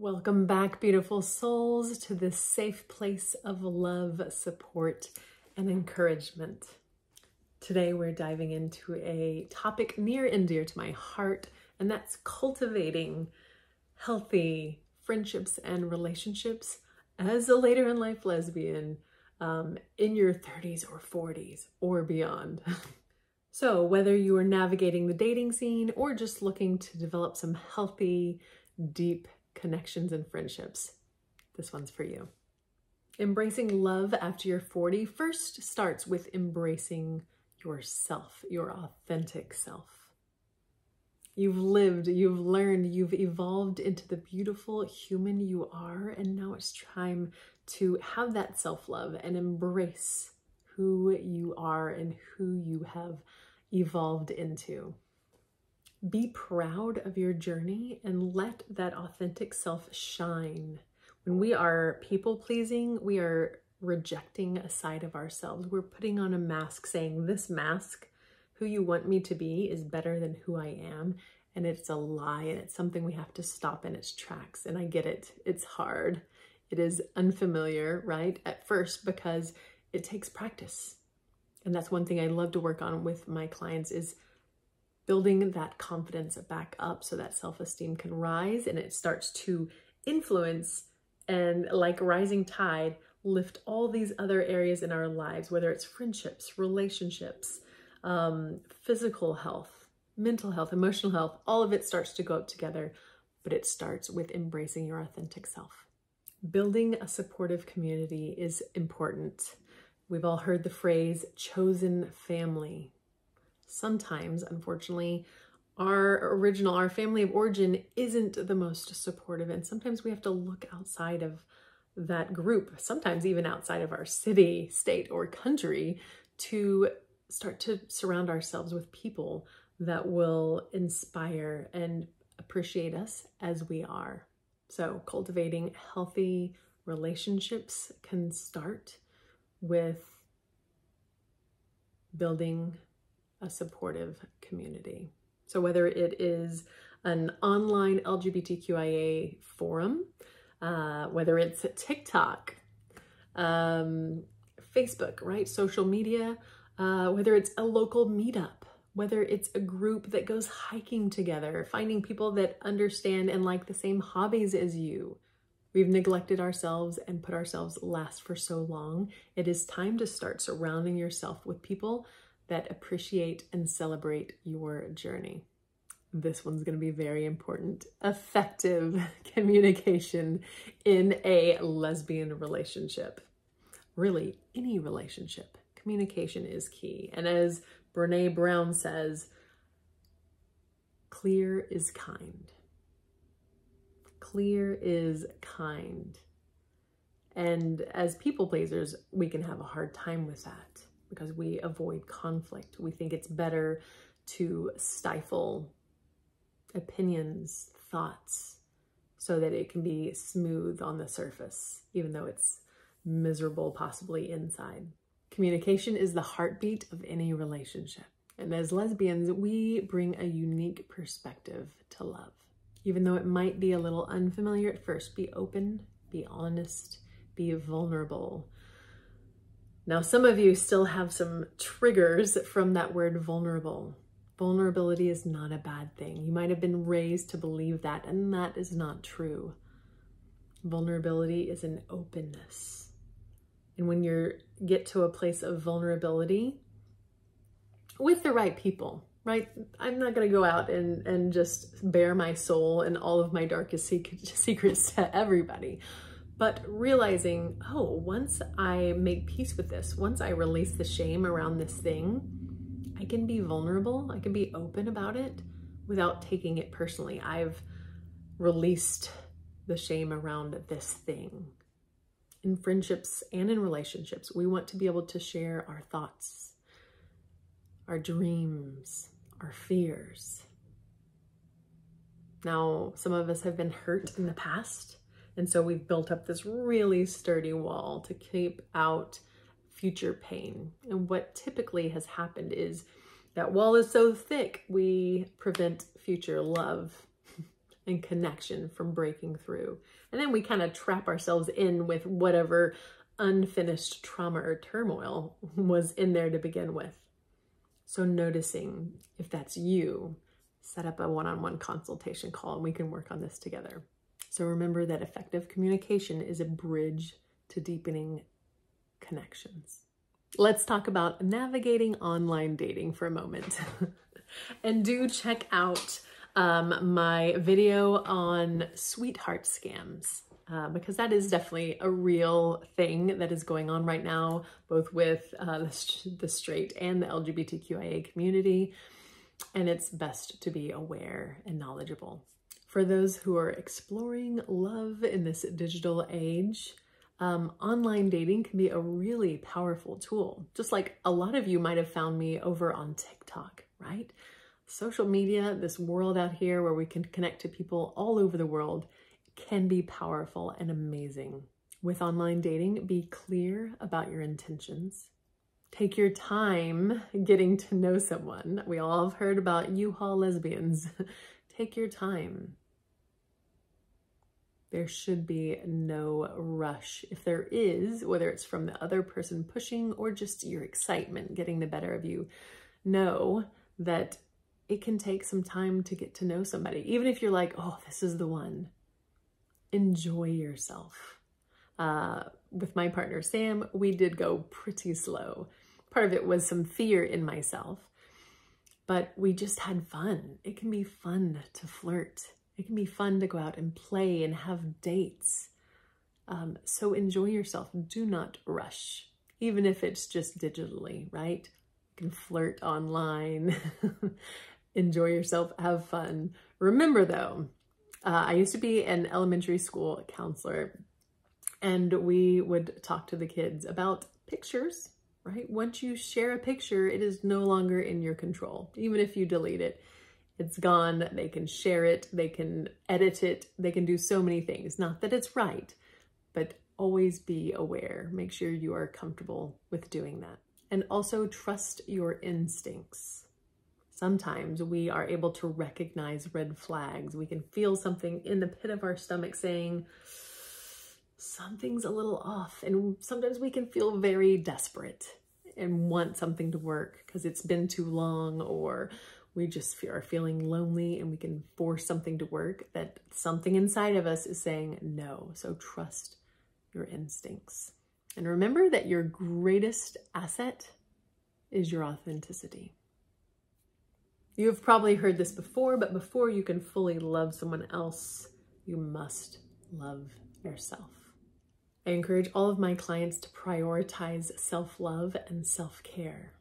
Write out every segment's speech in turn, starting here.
Welcome back, beautiful souls, to this safe place of love, support, and encouragement. Today, we're diving into a topic near and dear to my heart, and that's cultivating healthy friendships and relationships as a later in life lesbian in your 30s or 40s or beyond. So whether you are navigating the dating scene or just looking to develop some healthy, deep connections and friendships, this one's for you. Embracing love after you're 40 first starts with embracing yourself, your authentic self. You've lived, you've learned, you've evolved into the beautiful human you are, and now it's time to have that self-love and embrace who you are and who you have evolved into. Be proud of your journey and let that authentic self shine. When we are people-pleasing, we are rejecting a side of ourselves. We're putting on a mask saying, this mask, who you want me to be, is better than who I am. And it's a lie, and it's something we have to stop in its tracks. And I get it. It's hard. It is unfamiliar, right? At first, because it takes practice. And that's one thing I love to work on with my clients, is building that confidence back up so that self-esteem can rise and it starts to influence and, like a rising tide, lift all these other areas in our lives, whether it's friendships, relationships, physical health, mental health, emotional health. All of it starts to go up together, but it starts with embracing your authentic self. Building a supportive community is important. We've all heard the phrase chosen family. Sometimes, unfortunately, our family of origin isn't the most supportive, and sometimes we have to look outside of that group, sometimes even outside of our city, state, or country, to start to surround ourselves with people that will inspire and appreciate us as we are. So cultivating healthy relationships can start with building a supportive community. So whether it is an online LGBTQIA forum, whether it's TikTok, Facebook, right? Social media, whether it's a local meetup, whether it's a group that goes hiking together, finding people that understand and like the same hobbies as you. We've neglected ourselves and put ourselves last for so long. It is time to start surrounding yourself with people that appreciate and celebrate your journey. This one's going to be very important. Effective communication in a lesbian relationship. Really, any relationship. Communication is key. And as Brene Brown says, clear is kind. Clear is kind. And as people pleasers, we can have a hard time with that because we avoid conflict. We think it's better to stifle opinions, thoughts, so that it can be smooth on the surface, even though it's miserable, possibly inside. Communication is the heartbeat of any relationship. And as lesbians, we bring a unique perspective to love. Even though it might be a little unfamiliar at first, be open, be honest, be vulnerable. Now, some of you still have some triggers from that word vulnerable. Vulnerability is not a bad thing. You might have been raised to believe that, and that is not true. Vulnerability is an openness. And when you get to a place of vulnerability with the right people, right? I'm not going to go out and just bare my soul and all of my darkest secrets to everybody. But realizing, oh, once I make peace with this, once I release the shame around this thing, I can be vulnerable. I can be open about it without taking it personally. I've released the shame around this thing. In friendships and in relationships, we want to be able to share our thoughts, our dreams, our fears. Now, some of us have been hurt in the past, and so we've built up this really sturdy wall to keep out future pain. And what typically has happened is that wall is so thick, we prevent future love. and connection from breaking through. And then we kind of trap ourselves in with whatever unfinished trauma or turmoil was in there to begin with. So noticing if that's you, set up a one-on-one consultation call and we can work on this together. So remember that effective communication is a bridge to deepening connections. Let's talk about navigating online dating for a moment. And do check out my video on sweetheart scams, because that is definitely a real thing that is going on right now, both with the straight and the LGBTQIA community. And it's best to be aware and knowledgeable. For those who are exploring love in this digital age, online dating can be a really powerful tool. Just like a lot of you might have found me over on TikTok, right? Social media, this world out here where we can connect to people all over the world, can be powerful and amazing. With online dating, be clear about your intentions. Take your time getting to know someone. We all have heard about U-Haul lesbians. Take your time. There should be no rush. If there is, whether it's from the other person pushing or just your excitement getting the better of you, know that it can take some time to get to know somebody. Even if you're like, oh, this is the one. Enjoy yourself. With my partner, Sam, we did go pretty slow. Part of it was some fear in myself, but we just had fun. It can be fun to flirt. It can be fun to go out and play and have dates. So enjoy yourself. Do not rush, even if it's just digitally, right? You can flirt online, enjoy yourself, have fun. Remember though, I used to be an elementary school counselor, and we would talk to the kids about pictures, right? Once you share a picture, it is no longer in your control. Even if you delete it, it's gone. They can share it, they can edit it, they can do so many things. Not that it's right, but always be aware. Make sure you are comfortable with doing that. And also trust your instincts. Sometimes we are able to recognize red flags. We can feel something in the pit of our stomach saying, something's a little off. And sometimes we can feel very desperate and want something to work because it's been too long, or we just are feeling lonely and we can force something to work that something inside of us is saying no. So trust your instincts. And remember that your greatest asset is your authenticity. You've probably heard this before, but before you can fully love someone else, you must love yourself. I encourage all of my clients to prioritize self-love and self-care.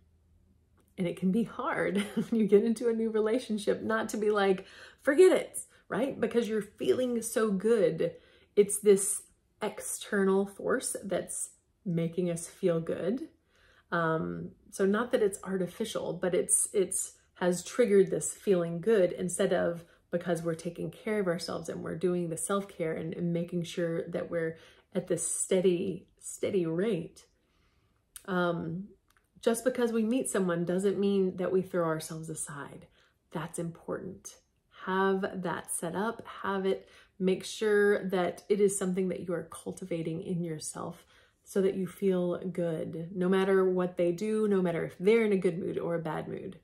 And it can be hard when you get into a new relationship not to be like, forget it, right? Because you're feeling so good. It's this external force that's making us feel good. So not that it's artificial, but it's has triggered this feeling good, instead of because we're taking care of ourselves and we're doing the self-care and making sure that we're at this steady rate. Just because we meet someone doesn't mean that we throw ourselves aside. That's important. Have that set up, have it, make sure that it is something that you are cultivating in yourself so that you feel good, no matter what they do, no matter if they're in a good mood or a bad mood,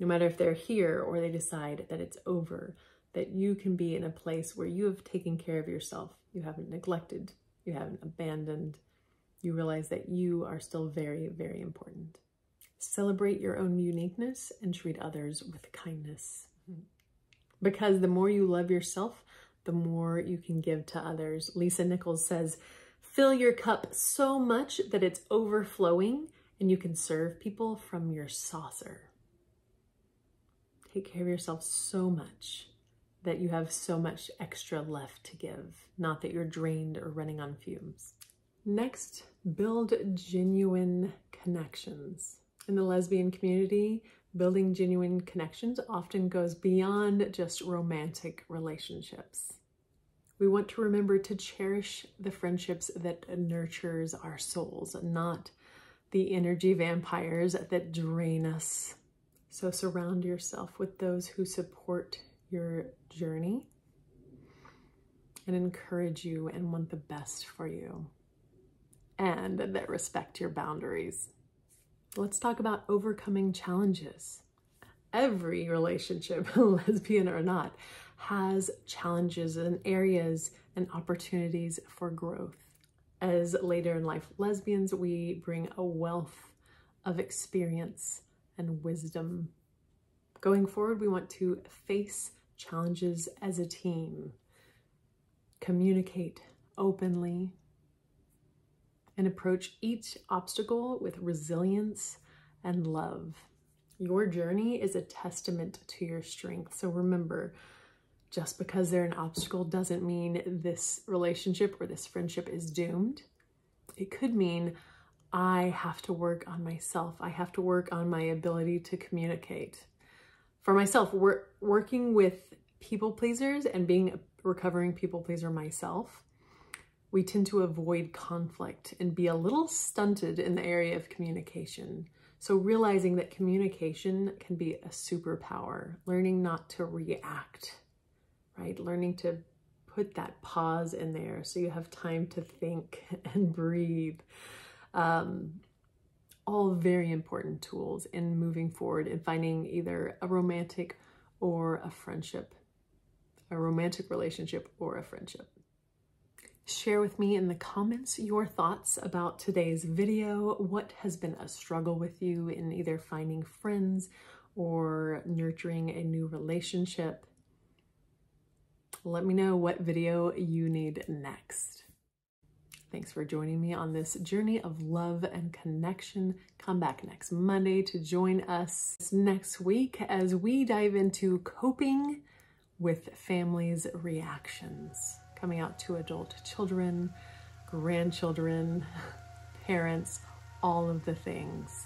no matter if they're here or they decide that it's over, that you can be in a place where you have taken care of yourself. You haven't neglected, you haven't abandoned. You realize that you are still very, very important. Celebrate your own uniqueness and treat others with kindness. Because the more you love yourself, the more you can give to others. Lisa Nichols says, fill your cup so much that it's overflowing and you can serve people from your saucer. Take care of yourself so much that you have so much extra left to give, not that you're drained or running on fumes. Next, build genuine connections. In the lesbian community, building genuine connections often goes beyond just romantic relationships. We want to remember to cherish the friendships that nurtures our souls, not the energy vampires that drain us. So surround yourself with those who support your journey and encourage you and want the best for you, and that respect your boundaries. Let's talk about overcoming challenges. Every relationship, lesbian or not, has challenges and areas and opportunities for growth. As later in life lesbians, we bring a wealth of experience and wisdom. Going forward, we want to face challenges as a team, communicate openly, and approach each obstacle with resilience and love. Your journey is a testament to your strength. So remember, just because they're an obstacle doesn't mean this relationship or this friendship is doomed. It could mean I have to work on myself. I have to work on my ability to communicate. For myself, working with people pleasers and being a recovering people pleaser myself, we tend to avoid conflict and be a little stunted in the area of communication. So realizing that communication can be a superpower, learning not to react, right? Learning to put that pause in there so you have time to think and breathe. All very important tools in moving forward and finding either a romantic or a friendship, a romantic relationship or a friendship. Share with me in the comments your thoughts about today's video. What has been a struggle with you in either finding friends or nurturing a new relationship? Let me know what video you need next. Thanks for joining me on this journey of love and connection. Come back next Monday to join us next week as we dive into coping with families' reactions, coming out to adult children, grandchildren, parents, all of the things.